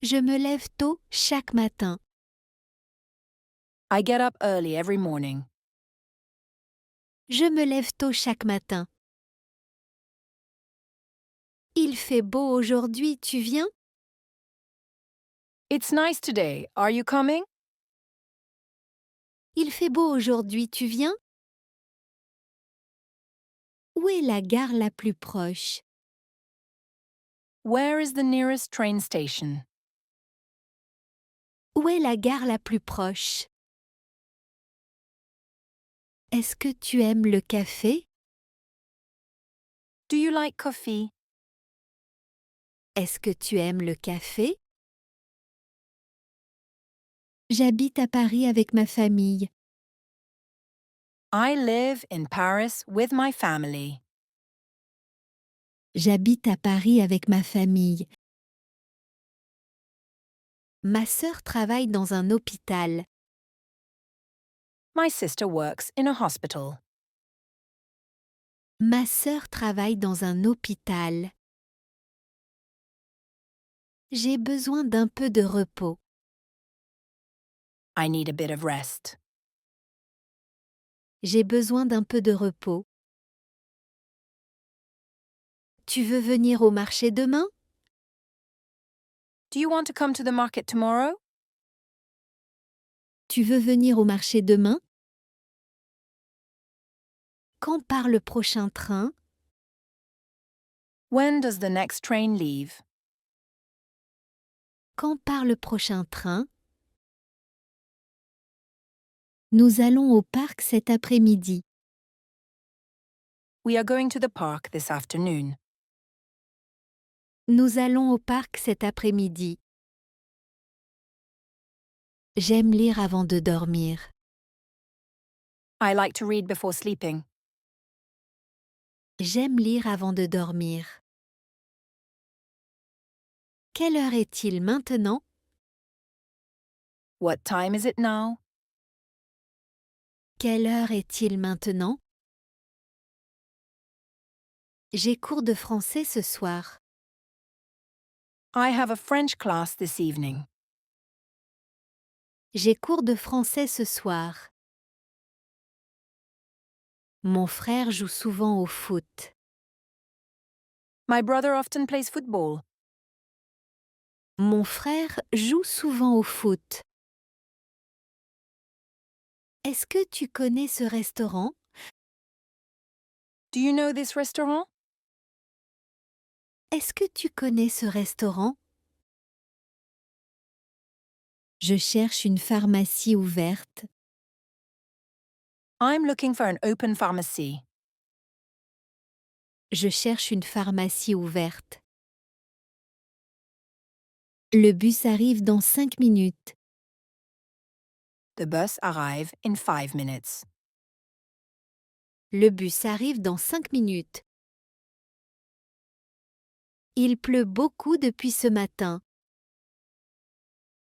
Je me lève tôt chaque matin. I get up early every morning. Je me lève tôt chaque matin. Il fait beau aujourd'hui, tu viens? It's nice today. Are you coming? Il fait beau aujourd'hui, tu viens? Où est la gare la plus proche? Where is the nearest train station? Où est la gare la plus proche? Est-ce que tu aimes le café? Do you like coffee? Est-ce que tu aimes le café? J'habite à Paris avec ma famille. I live in Paris with my family. J'habite à Paris avec ma famille. Ma sœur travaille dans un hôpital. My sister works in a hospital. Ma sœur travaille dans un hôpital. J'ai besoin d'un peu de repos. I need a bit of rest. J'ai besoin d'un peu de repos. Tu veux venir au marché demain? Do you want to come to the market tomorrow? Tu veux venir au marché demain? Quand part le prochain train? When does the next train leave? Quand part le prochain train? Nous allons au parc cet après-midi. We are going to the park this afternoon. Nous allons au parc cet après-midi. J'aime lire avant de dormir. I like to read before sleeping. J'aime lire avant de dormir. Quelle heure est-il maintenant? What time is it now? Quelle heure est-il maintenant? J'ai cours de français ce soir. I have a French class this evening. J'ai cours de français ce soir. Mon frère joue souvent au foot. My brother often plays football. Mon frère joue souvent au foot. Est-ce que tu connais ce restaurant? Do you know this restaurant? Est-ce que tu connais ce restaurant? Je cherche une pharmacie ouverte. I'm looking for an open pharmacy. Je cherche une pharmacie ouverte. Le bus arrive dans 5 minutes. The bus arrive in 5 minutes. Le bus arrive dans 5 minutes. Il pleut beaucoup depuis ce matin.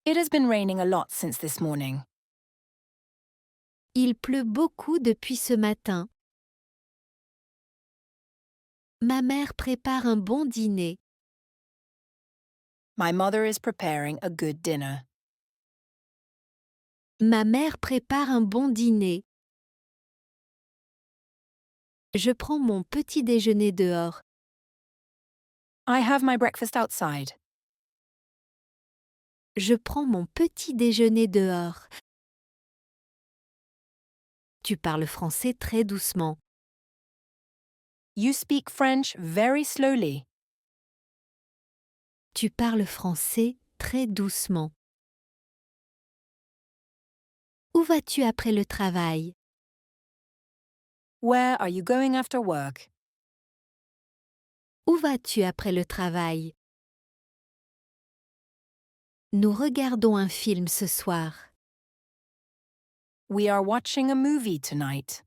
It has been raining a lot since this morning. Il pleut beaucoup depuis ce matin. Ma mère prépare un bon dîner. My mother is preparing a good dinner. Ma mère prépare un bon dîner. Je prends mon petit déjeuner dehors. I have my breakfast outside. Je prends mon petit déjeuner dehors. Tu parles français très doucement. You speak French very slowly. Tu parles français très doucement. Où vas-tu après le travail? Where are you going after work? Où vas-tu après le travail? Nous regardons un film ce soir. We are watching a movie tonight.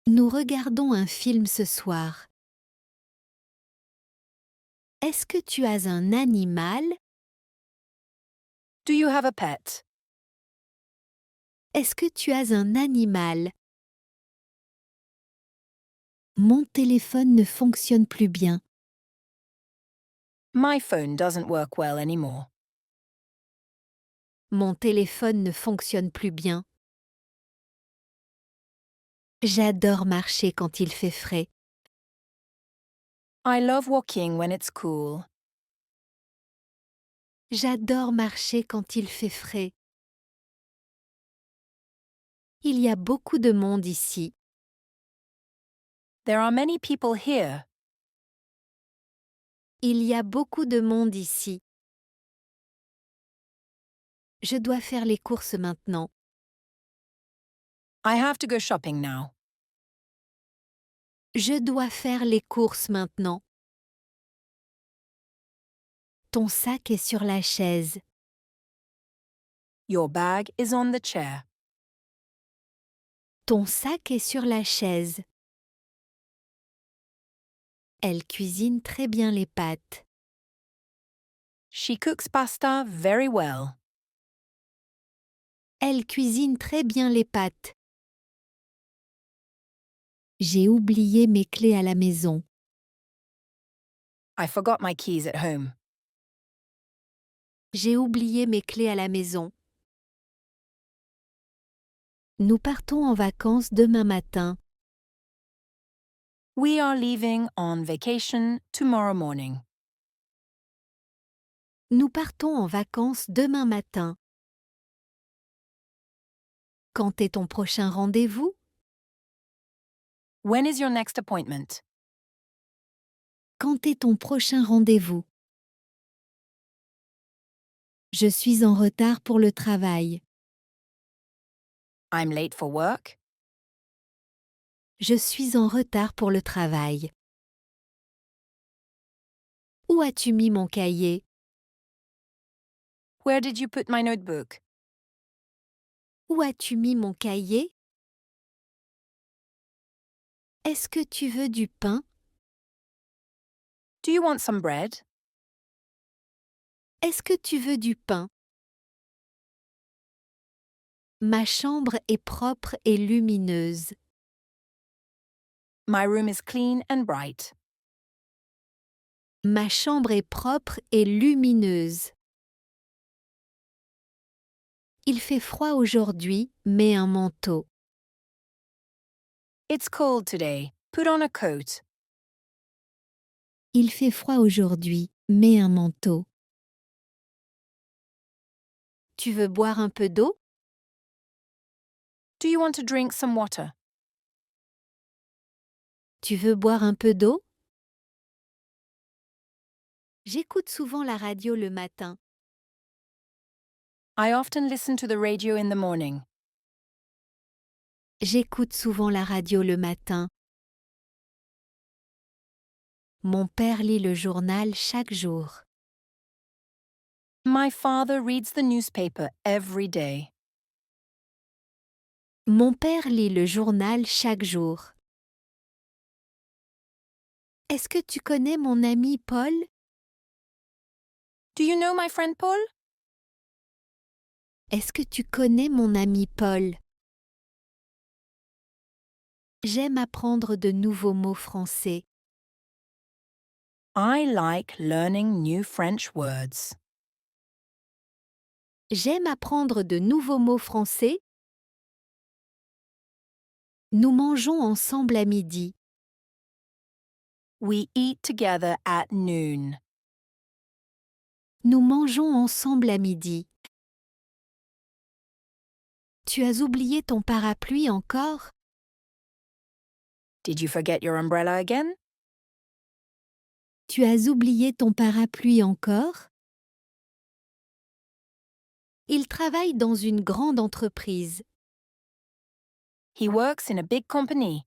Nous regardons un film ce soir. Est-ce que tu as un animal? Do you have a pet? Est-ce que tu as un animal? Mon téléphone ne fonctionne plus bien. My phone doesn't work well anymore. Mon téléphone ne fonctionne plus bien. J'adore marcher quand il fait frais. I love walking when it's cool. J'adore marcher quand il fait frais. Il y a beaucoup de monde ici. There are many people here. Il y a beaucoup de monde ici. Je dois faire les courses maintenant. I have to go shopping now. Je dois faire les courses maintenant. Ton sac est sur la chaise. Your bag is on the chair. Ton sac est sur la chaise. Elle cuisine très bien les pâtes. She cooks pasta very well. Elle cuisine très bien les pâtes. J'ai oublié mes clés à la maison. I forgot my keys at home. J'ai oublié mes clés à la maison. Nous partons en vacances demain matin. We are leaving on vacation tomorrow morning. Nous partons en vacances demain matin. Quand est ton prochain rendez-vous? When is your next appointment? Quand est ton prochain rendez-vous? Je suis en retard pour le travail. I'm late for work. Je suis en retard pour le travail. Où as-tu mis mon cahier? Where did you put my notebook? Où as-tu mis mon cahier? Est-ce que tu veux du pain? Do you want some bread? Est-ce que tu veux du pain? Ma chambre est propre et lumineuse. My room is clean and bright. Ma chambre est propre et lumineuse. Il fait froid aujourd'hui, mets un manteau. It's cold today. Put on a coat. Il fait froid aujourd'hui, mets un manteau. Tu veux boire un peu d'eau? Do you want to drink some water? Tu veux boire un peu d'eau? J'écoute souvent la radio le matin. I often listen to the radio in the morning. J'écoute souvent la radio le matin. Mon père lit le journal chaque jour. My father reads the newspaper every day. Mon père lit le journal chaque jour. Est-ce que tu connais mon ami Paul? Do you know my friend Paul? Est-ce que tu connais mon ami Paul? J'aime apprendre de nouveaux mots français. I like learning new French words. J'aime apprendre de nouveaux mots français. Nous mangeons ensemble à midi. We eat together at noon. Nous mangeons ensemble à midi. Tu as oublié ton parapluie encore? Did you forget your umbrella again? Tu as oublié ton parapluie encore? Il travaille dans une grande entreprise. He works in a big company.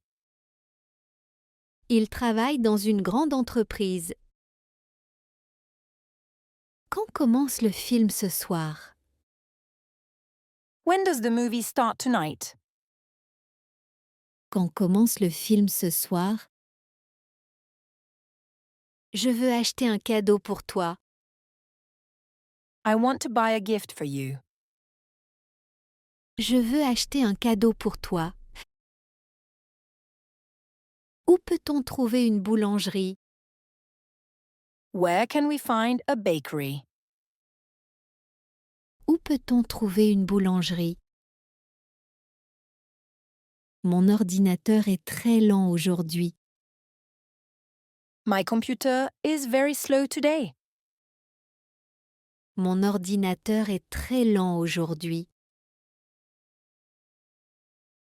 Il travaille dans une grande entreprise. Quand commence le film ce soir? When does the movie start tonight? Quand commence le film ce soir? Je veux acheter un cadeau pour toi. I want to buy a gift for you. Je veux acheter un cadeau pour toi. Où peut-on trouver une boulangerie? Where can we find a bakery? Où peut-on trouver une boulangerie? Mon ordinateur est très lent aujourd'hui. My computer is very slow today. Mon ordinateur est très lent aujourd'hui.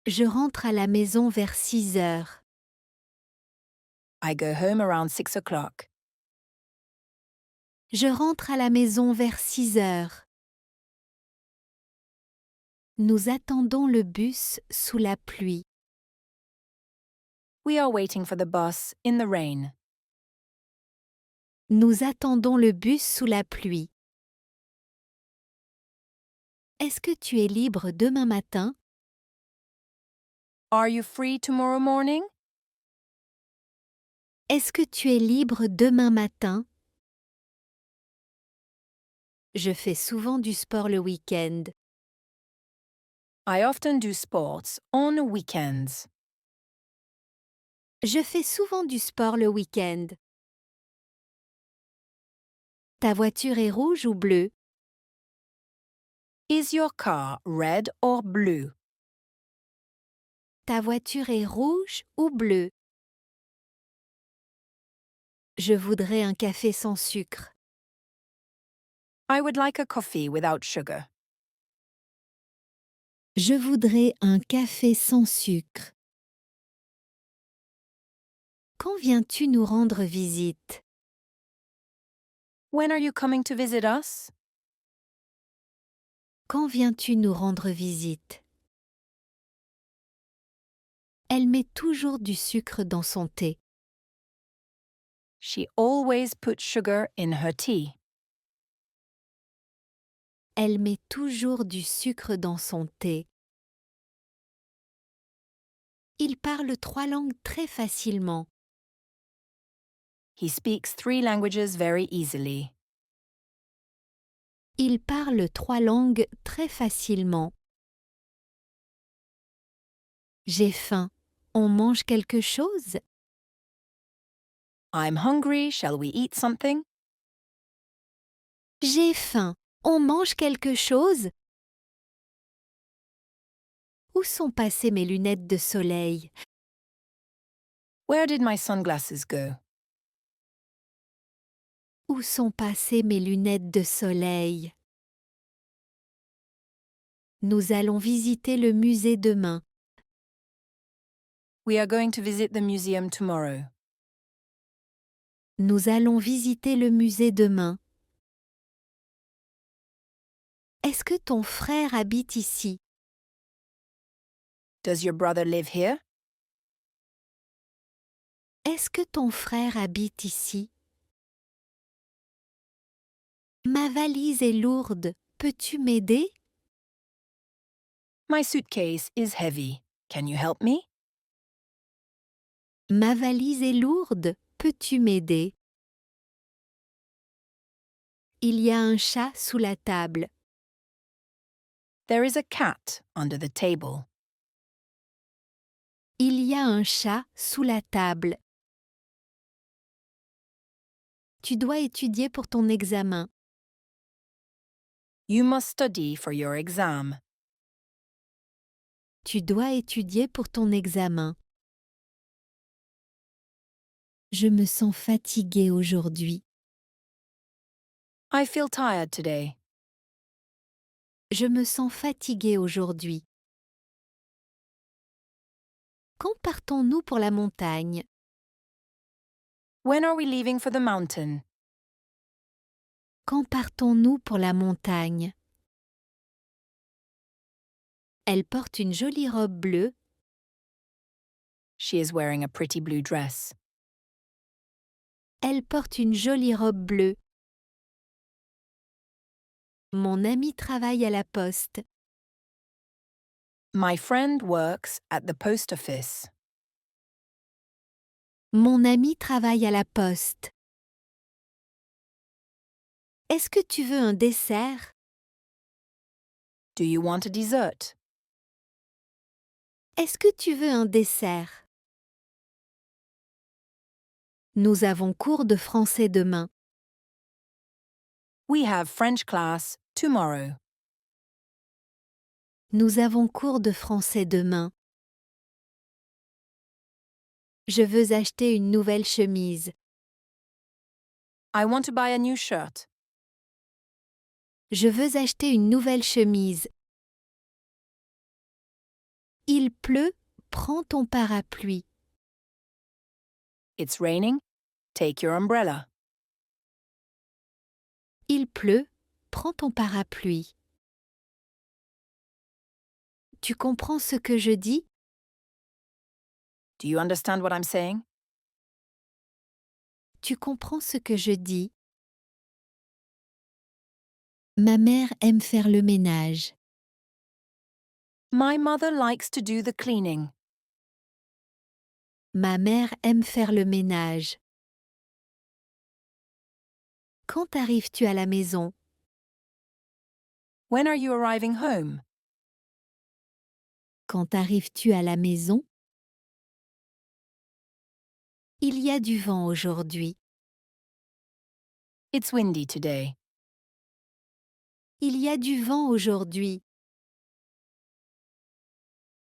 Je rentre à la maison vers 6 heures. I go home around 6 o'clock. Je rentre à la maison vers 6 heures. Nous attendons le bus sous la pluie. We are waiting for the bus in the rain. Nous attendons le bus sous la pluie. Est-ce que tu es libre demain matin? Are you free tomorrow morning? Est-ce que tu es libre demain matin? Je fais souvent du sport le week-end. I often do sports on weekends. Je fais souvent du sport le week-end. Ta voiture est rouge ou bleue? Is your car red or blue? Ta voiture est rouge ou bleue? Je voudrais un café sans sucre. I would like a coffee without sugar. Je voudrais un café sans sucre. Quand viens-tu nous rendre visite? When are you coming to visit us? Quand viens-tu nous rendre visite? Elle met toujours du sucre dans son thé. She always puts sugar in her tea. Elle met toujours du sucre dans son thé. Il parle 3 langues très facilement. He speaks 3 languages very easily. Il parle 3 langues très facilement. J'ai faim. On mange quelque chose? I'm hungry, shall we eat something? J'ai faim. On mange quelque chose? Où sont passées mes lunettes de soleil? Where did my sunglasses go? Où sont passées mes lunettes de soleil? Nous allons visiter le musée demain. We are going to visit the museum tomorrow. Nous allons visiter le musée demain. Est-ce que ton frère habite ici? Does your brother live here? Est-ce que ton frère habite ici? Ma valise est lourde. Peux-tu m'aider? My suitcase is heavy. Can you help me? Ma valise est lourde. Peux-tu m'aider? Il y a un chat sous la table. There is a cat under the table. Il y a un chat sous la table. Tu dois étudier pour ton examen. You must study for your exam. Tu dois étudier pour ton examen. Je me sens fatiguée aujourd'hui. I feel tired today. Je me sens fatiguée aujourd'hui. Quand partons-nous pour la montagne? When are we leaving for the mountain? Quand partons-nous pour la montagne? Elle porte une jolie robe bleue. She is wearing a pretty blue dress. Elle porte une jolie robe bleue. Mon ami travaille à la poste. My friend works at the post office. Mon ami travaille à la poste. Est-ce que tu veux un dessert? Do you want a dessert? Est-ce que tu veux un dessert? Nous avons cours de français demain. We have French class tomorrow. Nous avons cours de français demain. Je veux acheter une nouvelle chemise. I want to buy a new shirt. Je veux acheter une nouvelle chemise. Il pleut, prends ton parapluie. It's raining. Take your umbrella. Il pleut, prends ton parapluie. Tu comprends ce que je dis? Do you understand what I'm saying? Tu comprends ce que je dis? Ma mère aime faire le ménage. My mother likes to do the cleaning. Ma mère aime faire le ménage. Quand arrives-tu à la maison? When are you arriving home? Quand arrives-tu à la maison? Il y a du vent aujourd'hui. It's windy today. Il y a du vent aujourd'hui.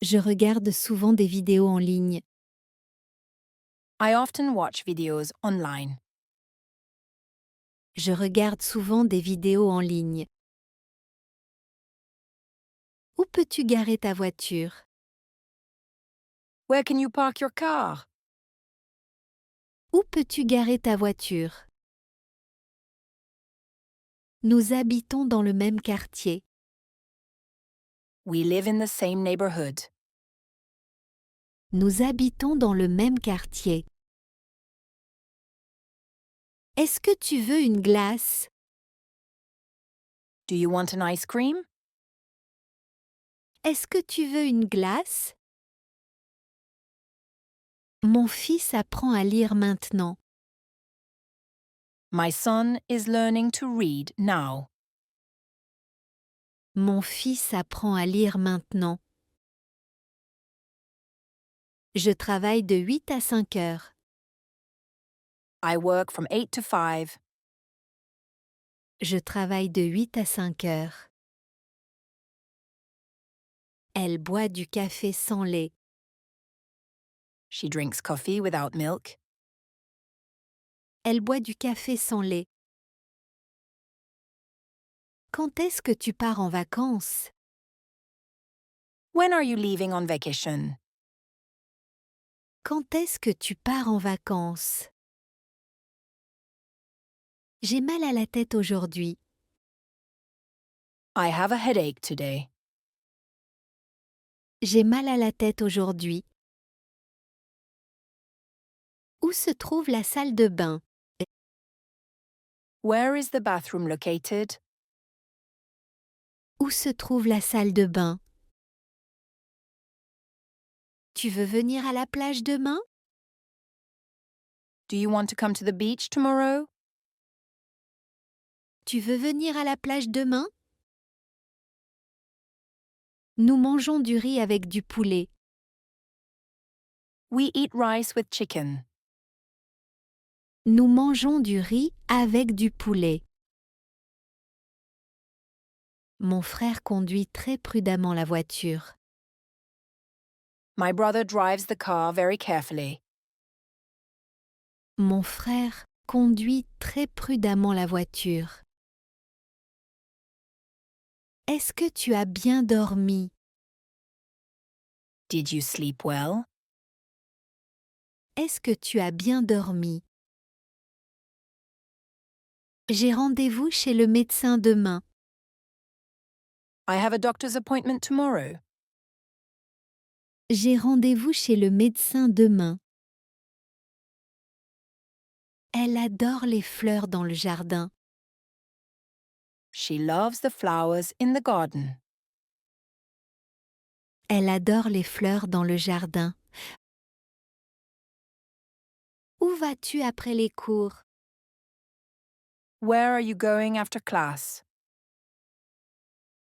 Je regarde souvent des vidéos en ligne. I often watch videos online. Je regarde souvent des vidéos en ligne. Où peux-tu garer ta voiture? Where can you park your car? Où peux-tu garer ta voiture? Nous habitons dans le même quartier. We live in the same neighborhood. Nous habitons dans le même quartier. Est-ce que tu veux une glace? Do you want an ice cream? Est-ce que tu veux une glace? Mon fils apprend à lire maintenant. My son is learning to read now. Mon fils apprend à lire maintenant. Je travaille de 8 à 5 heures. I work from 8 to 5. Je travaille de 8 à 5 heures. Elle boit du café sans lait. She drinks coffee without milk. Elle boit du café sans lait. Quand est-ce que tu pars en vacances? When are you leaving on vacation? Quand est-ce que tu pars en vacances? J'ai mal à la tête aujourd'hui. I have a headache today. J'ai mal à la tête aujourd'hui. Où se trouve la salle de bain? Where is the bathroom located? Où se trouve la salle de bain? Tu veux venir à la plage demain? Do you want to come to the beach tomorrow? Tu veux venir à la plage demain? Nous mangeons du riz avec du poulet. We eat rice with chicken. Nous mangeons du riz avec du poulet. Mon frère conduit très prudemment la voiture. My brother drives the car very carefully. Mon frère conduit très prudemment la voiture. Est-ce que tu as bien dormi? Did you sleep well? Est-ce que tu as bien dormi? J'ai rendez-vous chez le médecin demain. I have a doctor's appointment tomorrow. J'ai rendez-vous chez le médecin demain. Elle adore les fleurs dans le jardin. She loves the flowers in the garden. Elle adore les fleurs dans le jardin. Où vas-tu après les cours? Where are you going after class?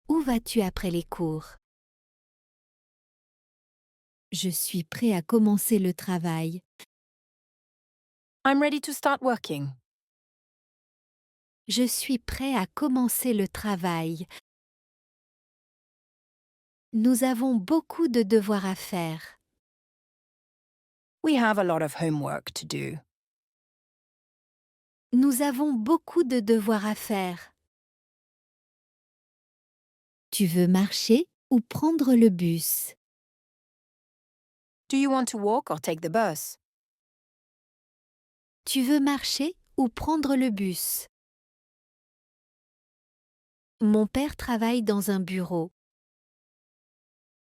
Où vas-tu après les cours? Je suis prêt à commencer le travail. I'm ready to start working. Je suis prêt à commencer le travail. Nous avons beaucoup de devoirs à faire. We have a lot of homework to do. Nous avons beaucoup de devoirs à faire. Tu veux marcher ou prendre le bus? Do you want to walk or take the bus? Tu veux marcher ou prendre le bus? Mon père travaille dans un bureau.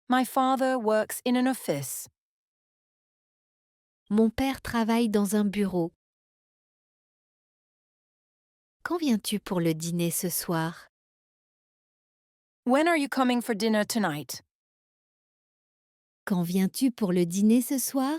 My father works in an office. Mon père travaille dans un bureau. Quand viens-tu pour le dîner ce soir? When are you coming for dinner tonight? Quand viens-tu pour le dîner ce soir?